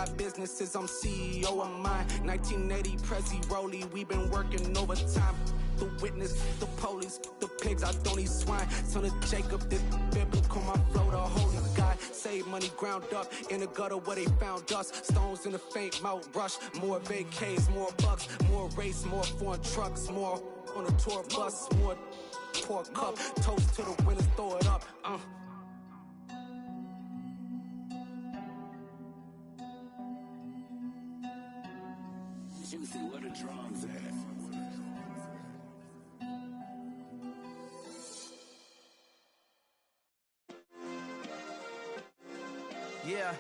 got businesses, I'm CEO of mine. 1980 Prezi Rolly, we been working overtime. The witness, the police, the pigs, I don't eat swine. Son of Jacob, this biblical, my flow, the holy God. Save money ground up in the gutter where they found us. Stones in the faint mouth rush. More vacays, more bucks, more race, more foreign trucks, more on a tour bus, more pour cup. Toast to the winners, throw it up. Juicy, where the drums at? Yeah.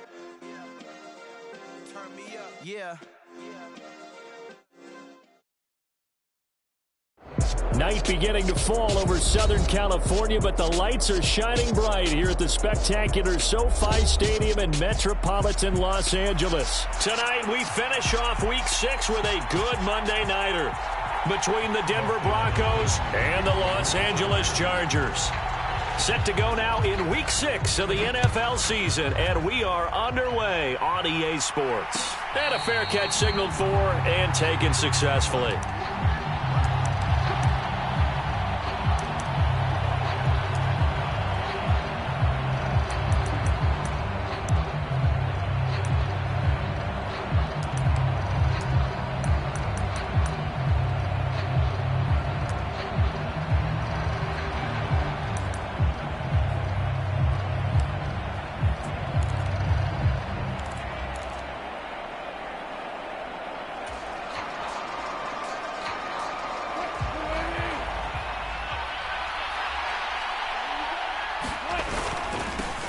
Turn me up. Yeah. Night beginning to fall over Southern California, but the lights are shining bright here at the spectacular SoFi Stadium in metropolitan Los Angeles. Tonight, we finish off Week 6 with a good Monday nighter between the Denver Broncos and the Los Angeles Chargers. Set to go now in Week 6 of the NFL season, and we are underway on EA Sports. And a fair catch signaled for and taken successfully.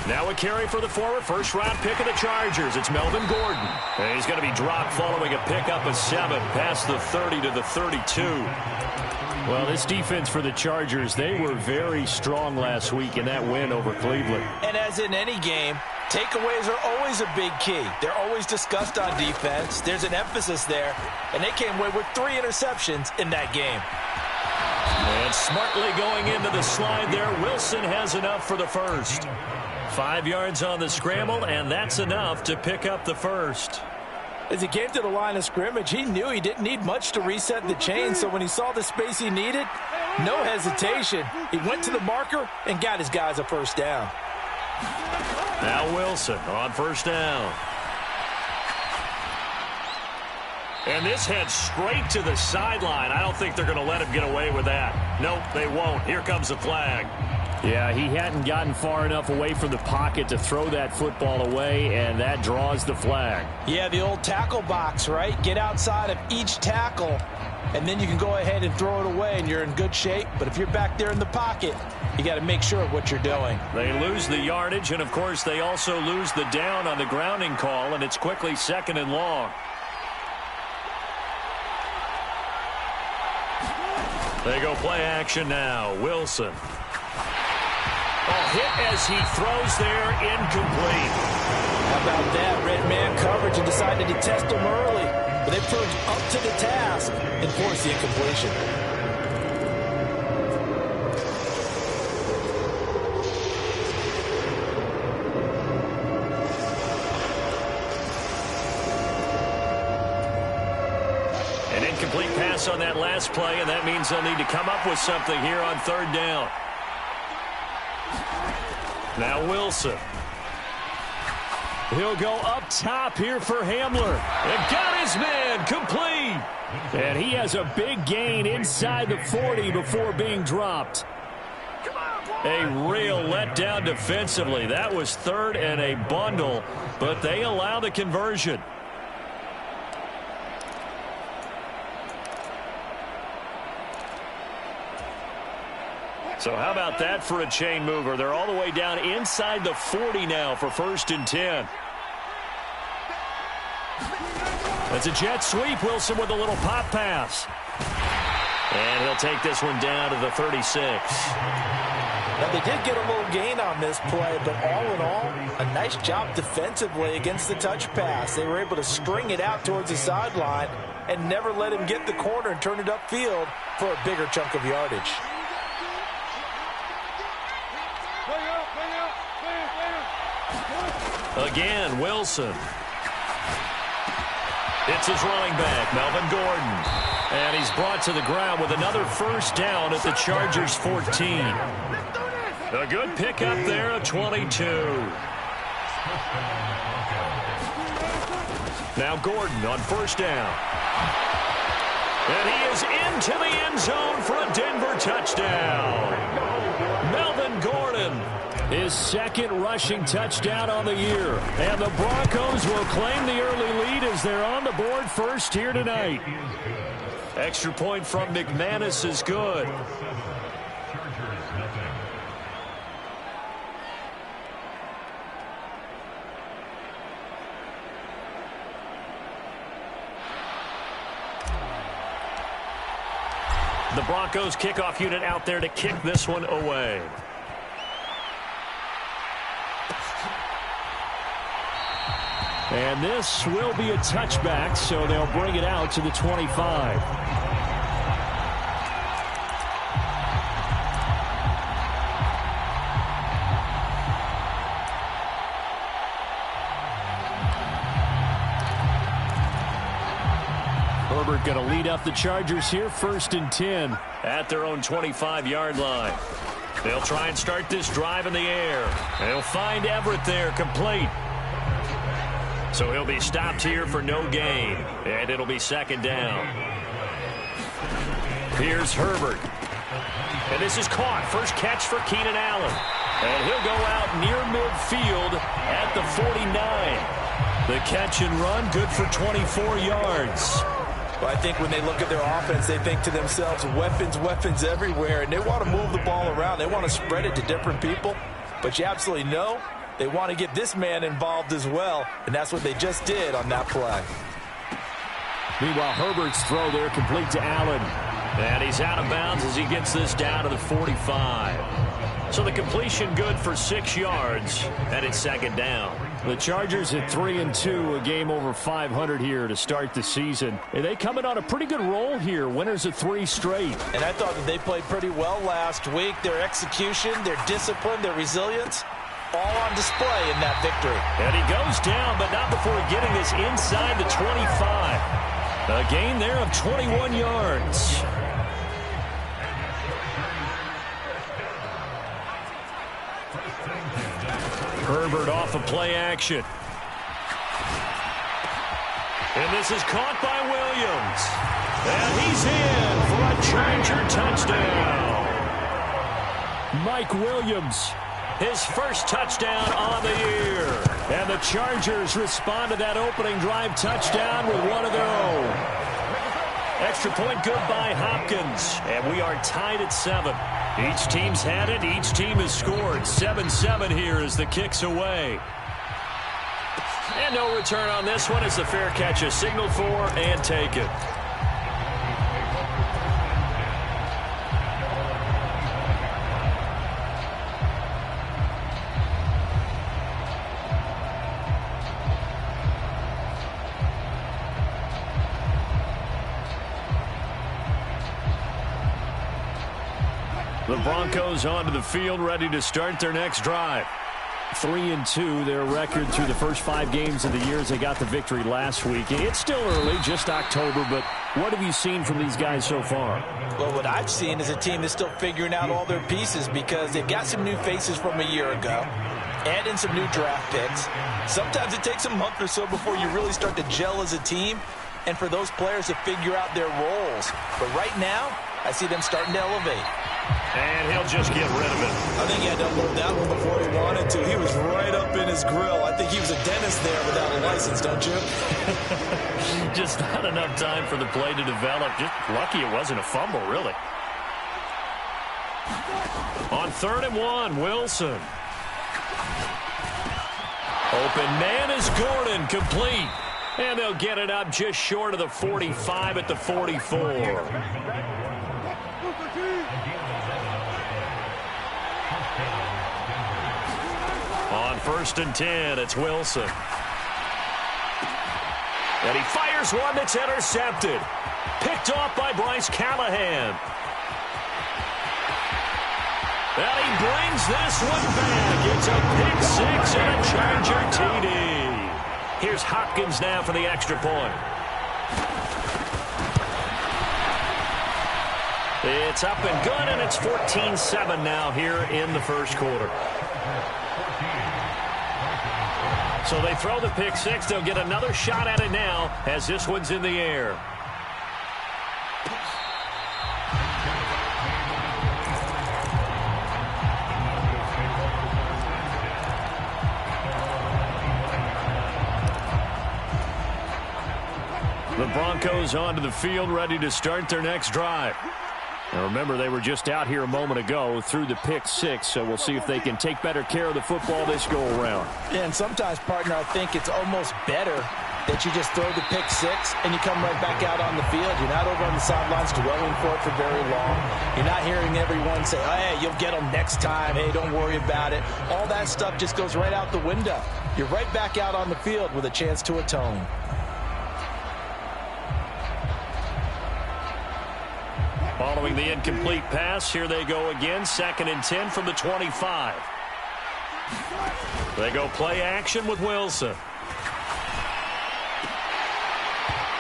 Now a carry for the former first-round pick of the Chargers. It's Melvin Gordon. And he's going to be dropped following a pickup of 7 past the 30 to the 32. Well, this defense for the Chargers, they were very strong last week in that win over Cleveland. And as in any game, takeaways are always a big key. They're always discussed on defense. There's an emphasis there. And they came away with 3 interceptions in that game. And smartly going into the slide there, Wilson has enough for the first. 5 yards on the scramble, and that's enough to pick up the first. As he came to the line of scrimmage, he knew he didn't need much to reset the chain, so when he saw the space he needed, no hesitation. He went to the marker and got his guys a first down. Now Wilson on first down. And this heads straight to the sideline. I don't think they're going to let him get away with that. Nope, they won't. Here comes the flag. Yeah, he hadn't gotten far enough away from the pocket to throw that football away, and that draws the flag. Yeah, the old tackle box, right? Get outside of each tackle, and then you can go ahead and throw it away, and you're in good shape. But if you're back there in the pocket, you got to make sure of what you're doing. They lose the yardage, and, of course, they also lose the down on the grounding call, and it's quickly 2nd and long. They go play action now. Wilson. Hit as he throws there, incomplete. How about that? Red man coverage and decided to test him early. But they proved up to the task and forced the incompletion. An incomplete pass on that last play, and that means they'll need to come up with something here on 3rd down. Now Wilson. He'll go up top here for Hamler. And got his man complete. And he has a big gain inside the 40 before being dropped. A real letdown defensively. That was 3rd and a bundle, but they allow the conversion. So how about that for a chain mover? They're all the way down inside the 40 now for 1st and 10. That's a jet sweep. Wilson with a little pop pass. And he'll take this one down to the 36. Now, they did get a little gain on this play, but all in all, a nice job defensively against the touch pass. They were able to string it out towards the sideline and never let him get the corner and turn it upfield for a bigger chunk of yardage. Again, Wilson. It's his running back, Melvin Gordon. And he's brought to the ground with another first down at the Chargers' 14. A good pickup there of 22. Now Gordon on first down. And he is into the end zone for a Denver touchdown. Melvin Gordon, his second rushing touchdown on the year. And the Broncos will claim the early lead as they're on the board first here tonight. Extra point from McManus is good. The Broncos kickoff unit out there to kick this one away. And this will be a touchback, so they'll bring it out to the 25. Herbert going to lead up the Chargers here, 1st and 10 at their own 25-yard line. They'll try and start this drive in the air. They'll find Everett there, complete. So he'll be stopped here for no gain, and it'll be 2nd down. Here's Herbert. And this is caught. First catch for Keenan Allen. And he'll go out near midfield at the 49. The catch and run, good for 24 yards. Well, I think when they look at their offense, they think to themselves, weapons everywhere, and they want to move the ball around. They want to spread it to different people. But you absolutely know they want to get this man involved as well, and that's what they just did on that play. Meanwhile, Herbert's throw there complete to Allen. And he's out of bounds as he gets this down to the 45. So the completion good for 6 yards, and it's 2nd down. The Chargers at 3-2, a game over 500 here to start the season. And they come in on a pretty good roll here, winners of 3 straight. And I thought that they played pretty well last week. Their execution, their discipline, their resilience, all on display in that victory. And he goes down, but not before getting this inside the 25. A gain there of 21 yards. Herbert off of play action. And this is caught by Williams. And he's in for a Charger touchdown. Mike Williams, his first touchdown on the year. And the Chargers respond to that opening drive touchdown with one of their own. Extra point good by Hopkins. And we are tied at 7. Each team's had it. Each team has scored. 7-7 here as the kick's away. And no return on this one as the fair catch is signaled for and taken. The Broncos onto the field, ready to start their next drive. 3-2, their record through the first 5 games of the year as they got the victory last week. It's still early, just October, but what have you seen from these guys so far? Well, what I've seen is a team that's still figuring out all their pieces because they've got some new faces from a year ago. Add in some new draft picks. Sometimes it takes a month or so before you really start to gel as a team and for those players to figure out their roles. But right now, I see them starting to elevate. And he'll just get rid of it. I think he had to unload that one before he wanted to. He was right up in his grill. I think he was a dentist there without a license, don't you? Just not enough time for the play to develop. Just lucky it wasn't a fumble, really. On 3rd and 1, Wilson. Open man is Gordon, complete. And they'll get it up just short of the 45 at the 44. On 1st and 10, it's Wilson. And he fires one that's intercepted. Picked off by Bryce Callahan. And he brings this one back. It's a pick 6 and a Charger TD. Here's Hopkins now for the extra point. It's up and good, and it's 14-7 now here in the first quarter. So they throw the pick six. They'll get another shot at it now as this one's in the air. The Broncos onto the field, ready to start their next drive. Now remember, they were just out here a moment ago through the pick six, so we'll see if they can take better care of the football this go-around. Yeah, and sometimes, partner, I think it's almost better that you just throw the pick six and you come right back out on the field. You're not over on the sidelines dwelling for it for very long. You're not hearing everyone say, oh, hey, you'll get them next time. Hey, don't worry about it. All that stuff just goes right out the window. You're right back out on the field with a chance to atone. Following the incomplete pass, here they go again, 2nd and 10 from the 25. They go play action with Wilson.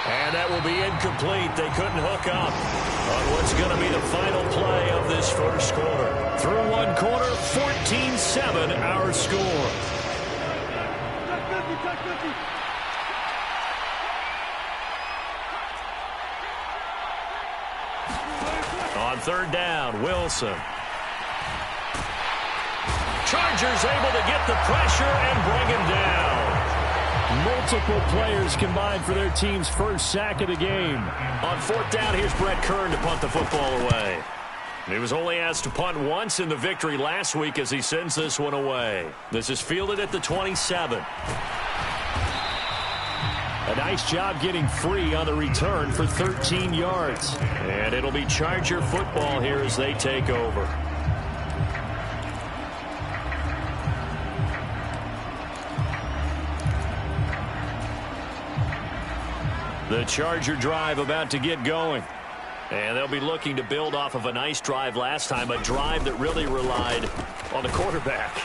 And that will be incomplete. They couldn't hook up on what's going to be the final play of this first quarter. Through one quarter, 14-7 our score. On 3rd down, Wilson. Chargers able to get the pressure and bring him down. Multiple players combined for their team's first sack of the game. On 4th down, here's Brett Kern to punt the football away. He was only asked to punt once in the victory last week as he sends this one away. This is fielded at the 27. A nice job getting free on the return for 13 yards. And it'll be Charger football here as they take over. The Charger drive about to get going. And they'll be looking to build off of a nice drive last time, a drive that really relied on the quarterback.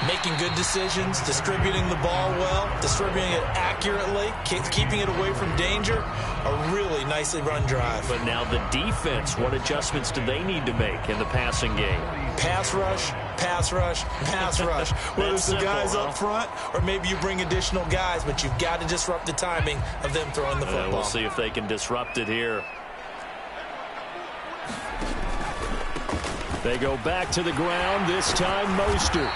Making good decisions, distributing the ball well, distributing it accurately, keeping it away from danger. A really nicely run drive. But now the defense, what adjustments do they need to make in the passing game? Pass rush, pass rush, pass rush. Whether it's the guys up front or maybe you bring additional guys, but you've got to disrupt the timing of them throwing the football. We'll see if they can disrupt it here. They go back to the ground, this time Mostert.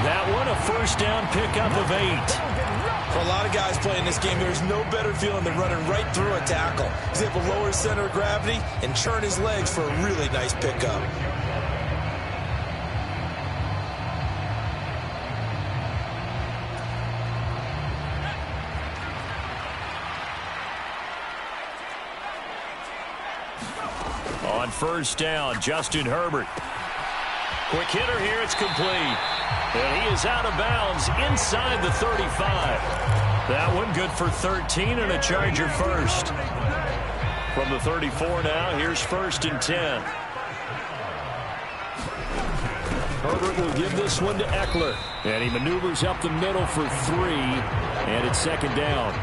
That one, a first down pickup of 8. For a lot of guys playing this game, there's no better feeling than running right through a tackle. He's able to lower his center of gravity and churn his legs for a really nice pickup. On 1st down, Justin Herbert. Quick hitter here, it's complete. And he is out of bounds inside the 35. That one good for 13 and a Charger first. From the 34 now, here's 1st and 10. Herbert will give this one to Eckler. And he maneuvers up the middle for 3. And it's 2nd down.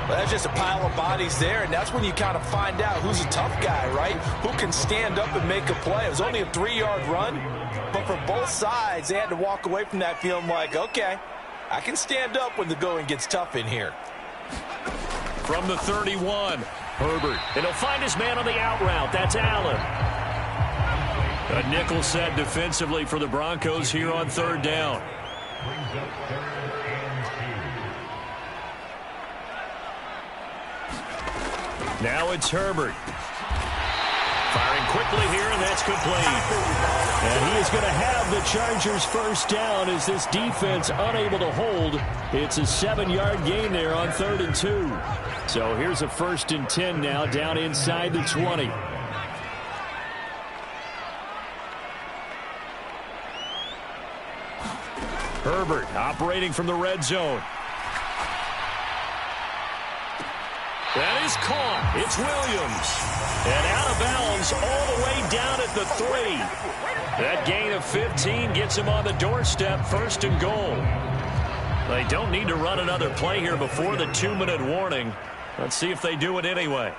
Well, that's just a pile of bodies there, and that's when you kind of find out who's a tough guy, right? Who can stand up and make a play. It was only a 3-yard run, but for both sides, they had to walk away from that feeling like, okay, I can stand up when the going gets tough in here. From the 31, Herbert. And he'll find his man on the out route. That's Allen. A nickel set defensively for the Broncos here on 3rd down. Now it's Herbert. Firing quickly here, and that's complete. And he is going to have the Chargers first down as this defense unable to hold. It's a 7-yard gain there on 3rd and 2. So here's a 1st and 10 now down inside the 20. Herbert operating from the red zone. That is caught. It's Williams. And out of bounds all the way down at the 3. That gain of 15 gets him on the doorstep, 1st and goal. They don't need to run another play here before the 2-minute warning. Let's see if they do it anyway.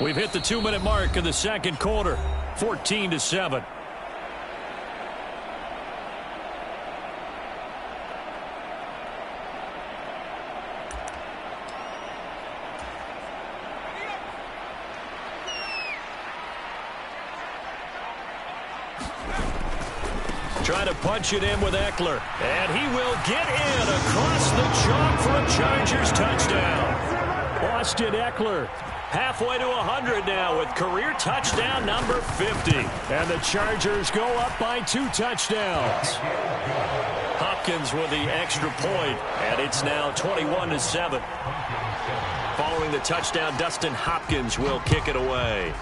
We've hit the 2-minute mark of the second quarter, 14-7. Trying to punch it in with Eckler. And he will get in across the chalk for a Chargers touchdown. Austin Eckler halfway to 100 now with career touchdown number 50. And the Chargers go up by 2 touchdowns. Hopkins with the extra point, and it's now 21-7. Following the touchdown, Dustin Hopkins will kick it away.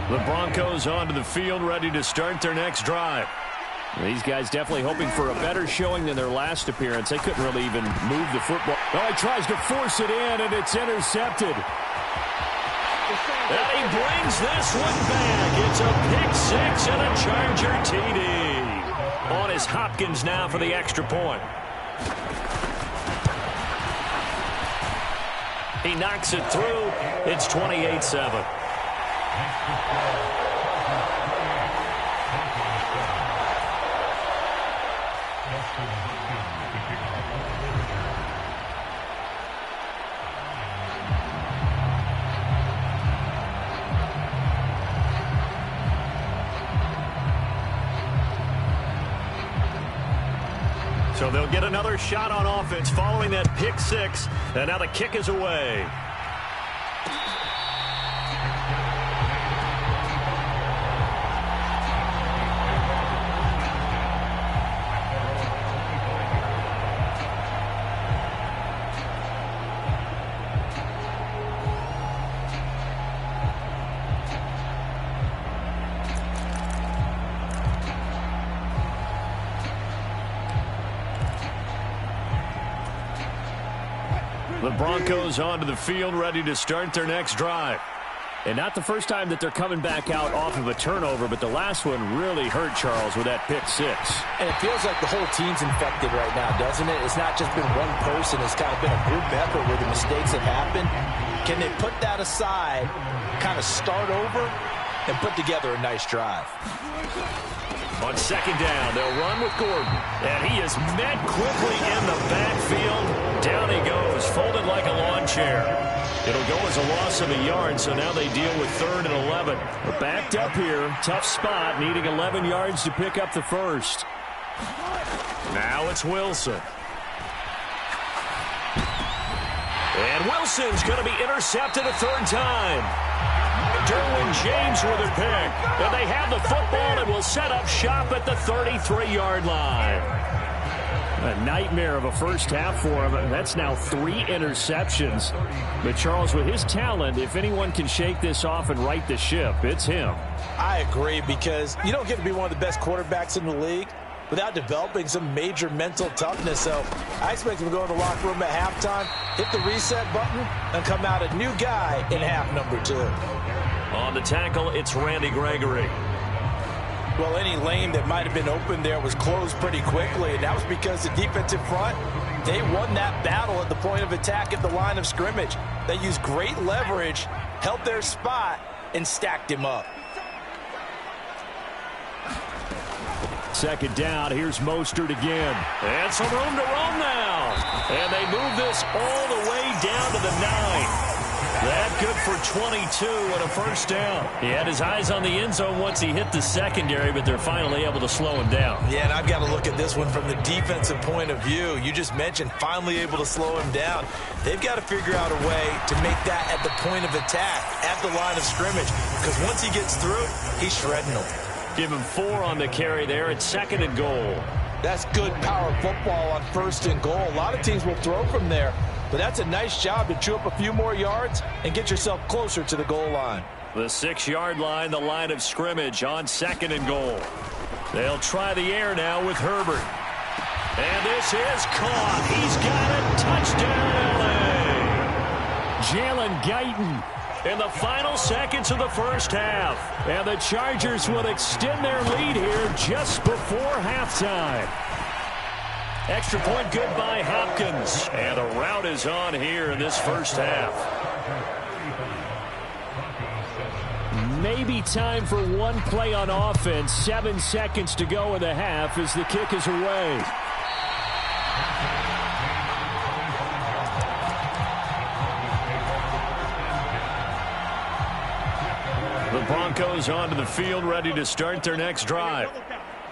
The Broncos onto the field, ready to start their next drive. These guys definitely hoping for a better showing than their last appearance. They couldn't really even move the football. Oh, he tries to force it in, and it's intercepted. And he brings this one back. It's a pick-6 and a Charger TD. On is Hopkins now for the extra point. He knocks it through. It's 28-7. So they'll get another shot on offense following that pick-6, and now the kick is away. The Broncos onto the field, ready to start their next drive. And not the first time that they're coming back out off of a turnover, but the last one really hurt Charles with that pick-6. And it feels like the whole team's infected right now, doesn't it? It's not just been one person. It's kind of been a group effort where the mistakes have happened. Can they put that aside, kind of start over, and put together a nice drive? On second down, they'll run with Gordon. And he is met quickly in the backfield. Down he goes, folded like a lawn chair. It'll go as a loss of a yard, so now they deal with 3rd and 11. They're backed up here. Tough spot, needing 11 yards to pick up the first. Now it's Wilson. And Wilson's going to be intercepted a 3rd time. Derwin James with a pick. And they have the football and will set up shop at the 33-yard line. A nightmare of a first half for him. That's now 3 interceptions. But Charles, with his talent, if anyone can shake this off and right the ship, it's him. I agree, because you don't get to be one of the best quarterbacks in the league without developing some major mental toughness. So I expect him to go in the locker room at halftime, hit the reset button, and come out a new guy in half number 2. On the tackle, it's Randy Gregory. Well, any lane that might have been open there was closed pretty quickly, and that was because the defensive front, they won that battle at the point of attack at the line of scrimmage. They used great leverage, held their spot, and stacked him up. Second down, here's Mostert again. And some room to roam now. And they move this all the way down to the 9. That good for 22 and a first down. He had his eyes on the end zone once he hit the secondary, but they're finally able to slow him down. Yeah, and I've got to look at this one from the defensive point of view. You just mentioned finally able to slow him down. They've got to figure out a way to make that at the point of attack, at the line of scrimmage, because once he gets through, he's shredding them. Give him 4 on the carry there at 2nd and goal. That's good power football on 1st and goal. A lot of teams will throw from there, but that's a nice job to chew up a few more yards and get yourself closer to the goal line. The 6-yard line, the line of scrimmage on 2nd and goal. They'll try the air now with Herbert. And this is caught. He's got it. Touchdown, L.A. Jalen Guyton in the final seconds of the first half. And the Chargers will extend their lead here just before halftime. Extra point good by Hopkins. And the route is on here in this first half. Maybe time for one play on offense. 7 seconds to go in the half as the kick is away. The Broncos onto the field, ready to start their next drive.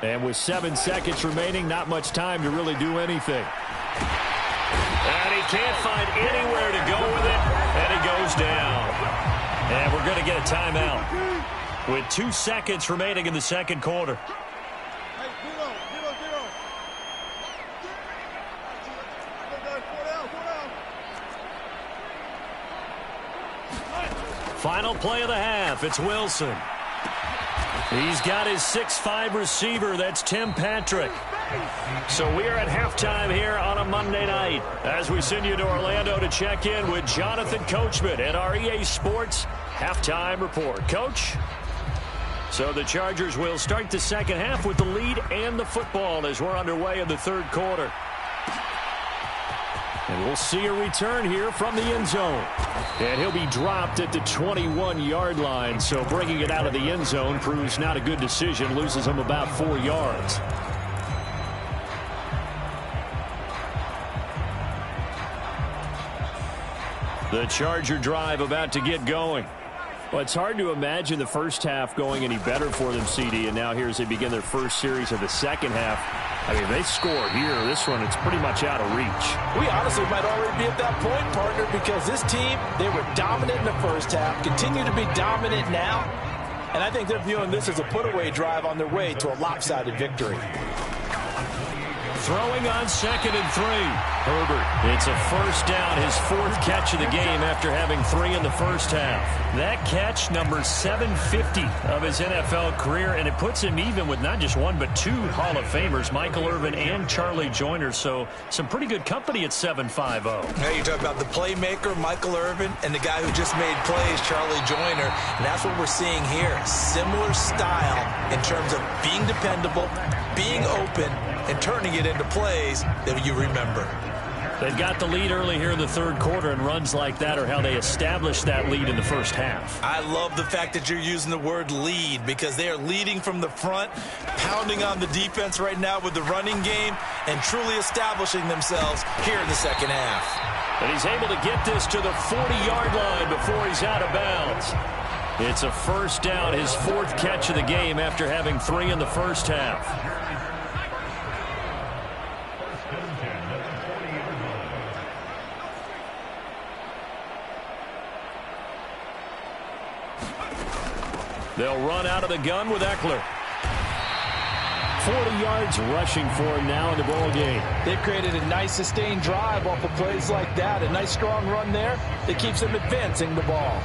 And with 7 seconds remaining, not much time to really do anything. And he can't find anywhere to go with it, and he goes down. And we're going to get a timeout with 2 seconds remaining in the second quarter. Final play of the half. It's Wilson. He's got his 6'5" receiver. That's Tim Patrick. So we're at halftime here on a Monday night as we send you to Orlando to check in with Jonathan Coachman at our EA Sports Halftime Report. Coach? So the Chargers will start the second half with the lead and the football as we're underway in the third quarter. And we'll see a return here from the end zone. And he'll be dropped at the 21-yard line. So bringing it out of the end zone proves not a good decision. Loses him about 4 yards. The Charger drive about to get going. Well, it's hard to imagine the first half going any better for them, CD. And now here as they begin their first series of the second half. I mean, they score here. This one, it's pretty much out of reach. We honestly might already be at that point, partner, because this team, they were dominant in the first half, continue to be dominant now, and I think they're viewing this as a put-away drive on their way to a lopsided victory. Throwing on 2nd and 3. Herbert. It's a first down, his 4th catch of the game after having 3 in the first half. That catch, number 750 of his NFL career, and it puts him even with not just 1 but 2 Hall of Famers, Michael Irvin and Charlie Joyner. So some pretty good company at 750. Hey, you talk about the playmaker, Michael Irvin, and the guy who just made plays, Charlie Joyner. And that's what we're seeing here. Similar style in terms of being dependable, being open, and turning it into plays that you remember. They've got the lead early here in the third quarter, and runs like that are how they established that lead in the first half. I love the fact that you're using the word lead because they are leading from the front, pounding on the defense right now with the running game, and truly establishing themselves here in the second half. And he's able to get this to the 40-yard line before he's out of bounds. It's a first down, his 4th catch of the game after having 3 in the first half. They'll run out of the gun with Eckler. 40 yards rushing for him now in the ball game. They've created a nice sustained drive off of plays like that. A nice strong run there that keeps them advancing the ball.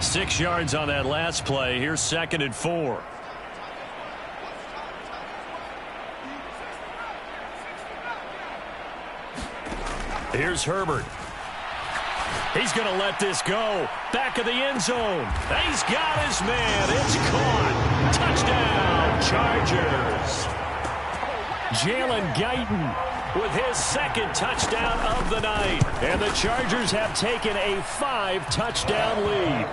Six yards on that last play. Here's 2nd and 4. Here's Herbert. He's going to let this go. Back of the end zone. He's got his man. It's caught. Touchdown, Chargers. Jalen Guyton with his 2nd touchdown of the night. And the Chargers have taken a 5-touchdown lead.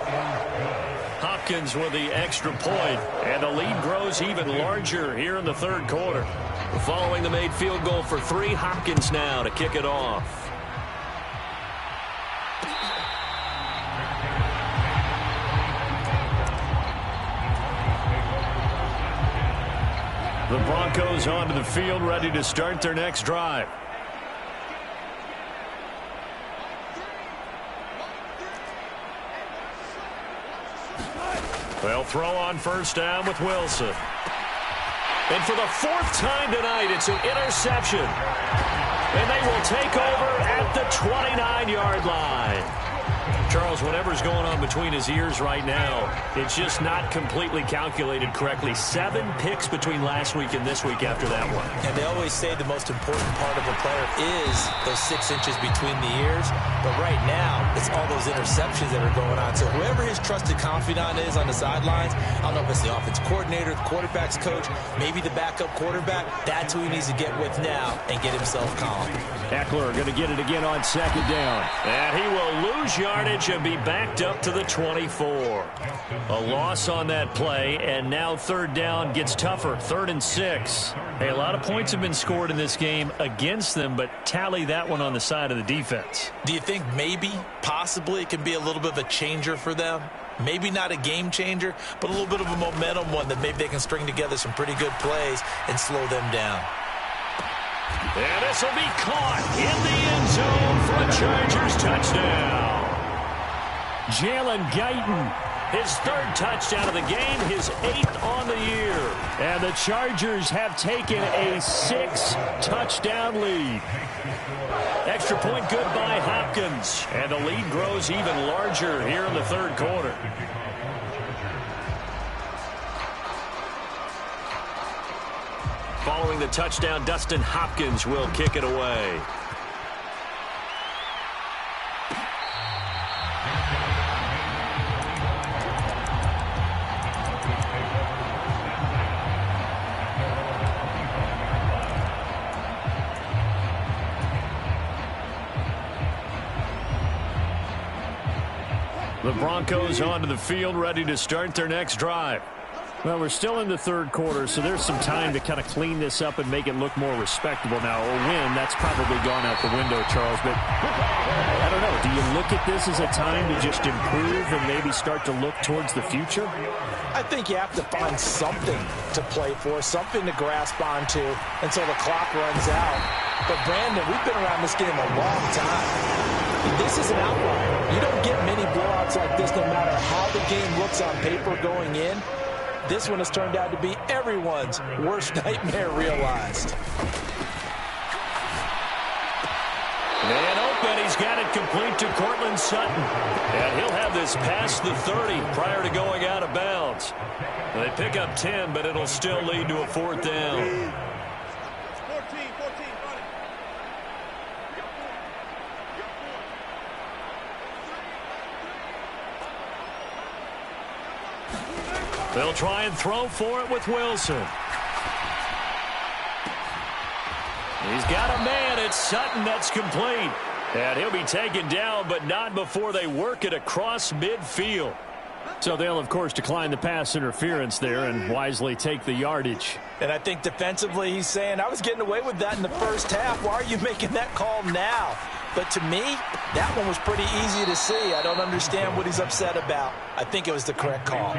Hopkins with the extra point, and the lead grows even larger here in the third quarter. Following the made field goal for 3, Hopkins now to kick it off. The Broncos onto the field, ready to start their next drive. They'll throw on first down with Wilson. And for the 4th time tonight, it's an interception. And they will take over at the 29-yard line. Charles, whatever's going on between his ears right now, it's just not completely calculated correctly. 7 picks between last week and this week after that one. And they always say the most important part of a player is those 6 inches between the ears. But right now, it's all those interceptions that are going on. So whoever his trusted confidant is on the sidelines, I don't know if it's the offense coordinator, the quarterback's coach, maybe the backup quarterback, that's who he needs to get with now and get himself calm. Eckler going to get it again on 2nd down. And he will lose yardage and be backed up to the 24. A loss on that play, and now 3rd down gets tougher. 3rd and 6. Hey, a lot of points have been scored in this game against them, but tally that one on the side of the defense. Do you think maybe, possibly, it can be a little bit of a changer for them? Maybe not a game changer, but a little bit of a momentum one that maybe they can string together some pretty good plays and slow them down. And this will be caught in the end zone for a Chargers touchdown. Jalen Guyton, his 3rd touchdown of the game, his 8th on the year. And the Chargers have taken a 6-touchdown lead. Extra point good by Hopkins. And the lead grows even larger here in the 3rd quarter. Following the touchdown, Dustin Hopkins will kick it away. The Broncos onto the field, ready to start their next drive. Well, we're still in the 3rd quarter, so there's some time to kind of clean this up and make it look more respectable now. A win, that's probably gone out the window, Charles. But I don't know. Do you look at this as a time to just improve and maybe start to look towards the future? I think you have to find something to play for, something to grasp onto until the clock runs out. But, Brandon, we've been around this game a long time. This is an outlier. You don't get many blowouts like this no matter how the game looks on paper going in. This one has turned out to be everyone's worst nightmare realized. And open, he's got it complete to Cortland Sutton. And he'll have this past the 30 prior to going out of bounds. They pick up 10, but it'll still lead to a 4th down. They'll try and throw for it with Wilson. He's got a man. It's Sutton. That's complete. And he'll be taken down, but not before they work it across midfield. So they'll, of course, decline the pass interference there and wisely take the yardage. And I think defensively he's saying, I was getting away with that in the first half. Why are you making that call now? But to me, that one was pretty easy to see. I don't understand what he's upset about. I think it was the correct call.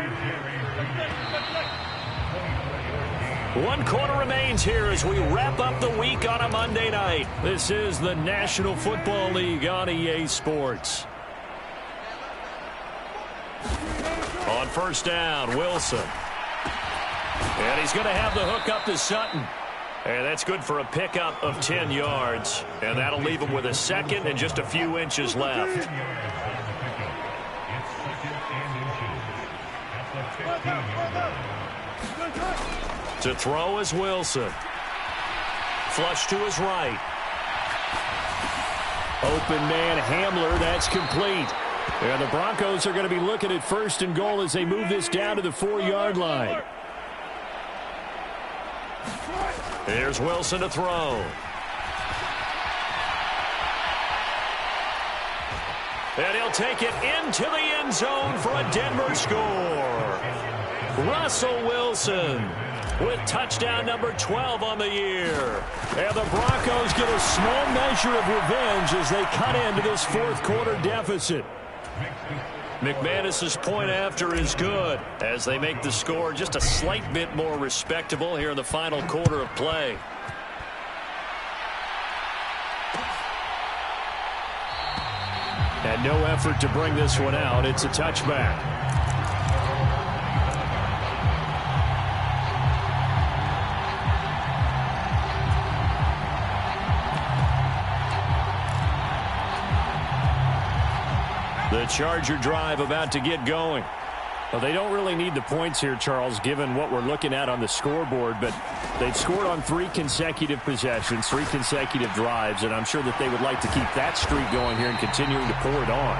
1 quarter remains here as we wrap up the week on a Monday night. This is the National Football League on EA Sports. On 1st down, Wilson. And he's going to have the hook up to Sutton. And that's good for a pickup of 10 yards. And that'll leave him with a 2nd and just a few inches left. To throw is Wilson. Flush to his right. Open man Hamler, that's complete. And the Broncos are going to be looking at 1st and goal as they move this down to the 4-yard line. Here's Wilson to throw. And he'll take it into the end zone for a Denver score. Russell Wilson with touchdown number 12 on the year. And the Broncos get a small measure of revenge as they cut into this 4th quarter deficit. McManus's point after is good as they make the score just a slight bit more respectable here in the final quarter of play. And no effort to bring this one out. It's a touchback. The Charger drive about to get going. Well, they don't really need the points here, Charles, given what we're looking at on the scoreboard, but they've scored on 3 consecutive possessions, 3 consecutive drives, and I'm sure that they would like to keep that streak going here and continuing to pour it on.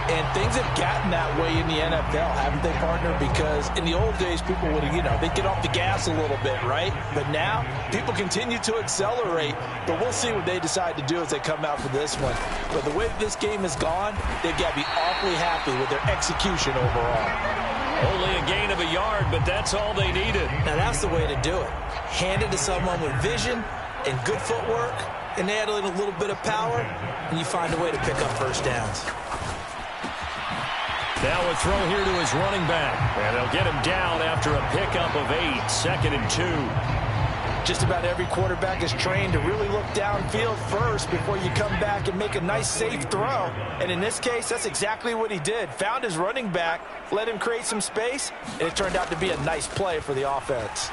And things have gotten that way in the NFL, haven't they, partner? Because in the old days, people would, they'd get off the gas a little bit, right? But now, people continue to accelerate, but we'll see what they decide to do as they come out for this one. But the way this game has gone, they've got to be awfully happy with their execution overall. Only a gain of a yard, but that's all they needed. Now, that's the way to do it. Hand it to someone with vision and good footwork, and add in a little bit of power, and you find a way to pick up first downs. Now a throw here to his running back, and they'll get him down after a pickup of 8, 2nd and 2. Just about every quarterback is trained to really look downfield first before you come back and make a nice, safe throw. And in this case, that's exactly what he did. Found his running back, let him create some space, and it turned out to be a nice play for the offense.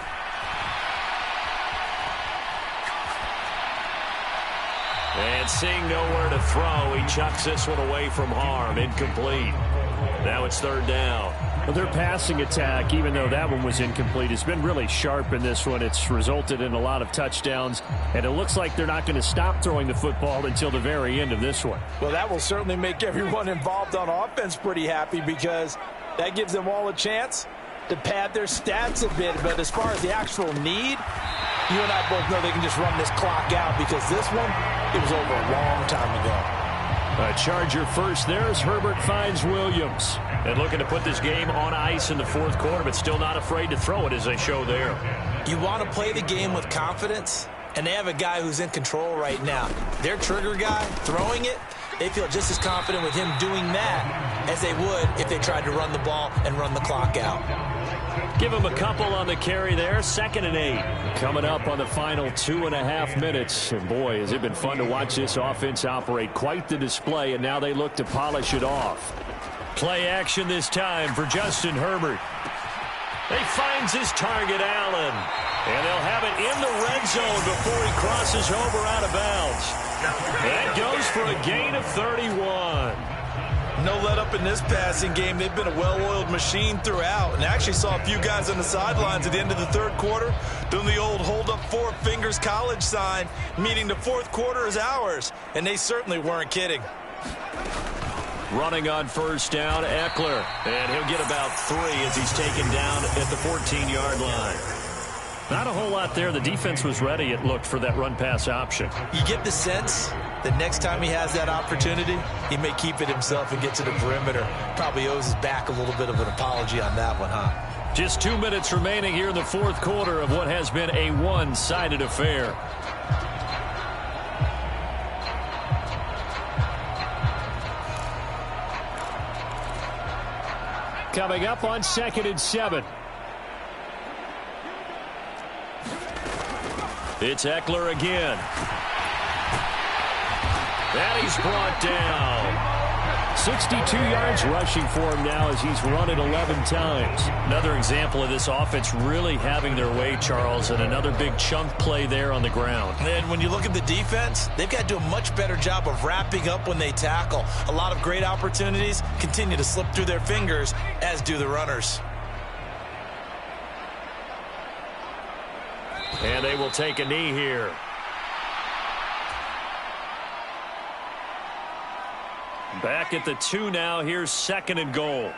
And seeing nowhere to throw, he chucks this one away from harm. Incomplete. Now it's 3rd down. Well, their passing attack, even though that one was incomplete, has been really sharp in this one. It's resulted in a lot of touchdowns, and it looks like they're not going to stop throwing the football until the very end of this one. Well, that will certainly make everyone involved on offense pretty happy because that gives them all a chance to pad their stats a bit. But as far as the actual need, you and I both know they can just run this clock out because this one, it was over a long time ago. A Charger first there as Herbert finds Williams. And looking to put this game on ice in the 4th quarter, but still not afraid to throw it as they show there. You want to play the game with confidence, and they have a guy who's in control right now. Their trigger guy throwing it, they feel just as confident with him doing that as they would if they tried to run the ball and run the clock out. Give him a couple on the carry there. 2nd and 8. Coming up on the final 2.5 minutes. And boy, has it been fun to watch this offense operate. Quite the display, and now they look to polish it off. Play action this time for Justin Herbert. He finds his target, Allen. And they'll have it in the red zone before he crosses over out of bounds. That goes for a gain of 31. No let up in this passing game. They've been a well-oiled machine throughout. And actually saw a few guys on the sidelines at the end of the 3rd quarter doing the old hold up 4 fingers college sign, meaning the 4th quarter is ours. And they certainly weren't kidding. Running on 1st down, Eckler. And he'll get about 3 as he's taken down at the 14-yard line. Not a whole lot there. The defense was ready, it looked, for that run-pass option. You get the sense that next time he has that opportunity, he may keep it himself and get to the perimeter. Probably owes his back a little bit of an apology on that one, huh? Just 2 minutes remaining here in the 4th quarter of what has been a one-sided affair. Coming up on 2nd and 7. It's Eckler again. And he's brought down. 62 yards rushing for him now as he's run it 11 times. Another example of this offense really having their way, Charles, and another big chunk play there on the ground. And when you look at the defense, they've got to do a much better job of wrapping up when they tackle. A lot of great opportunities continue to slip through their fingers, as do the runners. And they will take a knee here. Back at the 2 now. Here's 2nd and goal.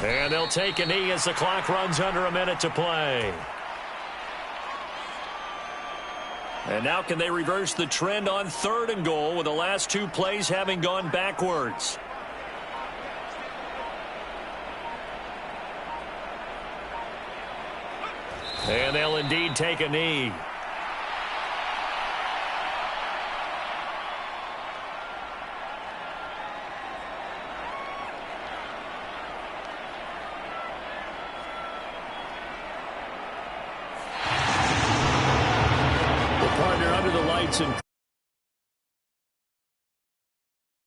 And they'll take a knee as the clock runs under a minute to play. And now can they reverse the trend on 3rd and goal with the last 2 plays having gone backwards? And they'll indeed take a knee. The partner under the lights and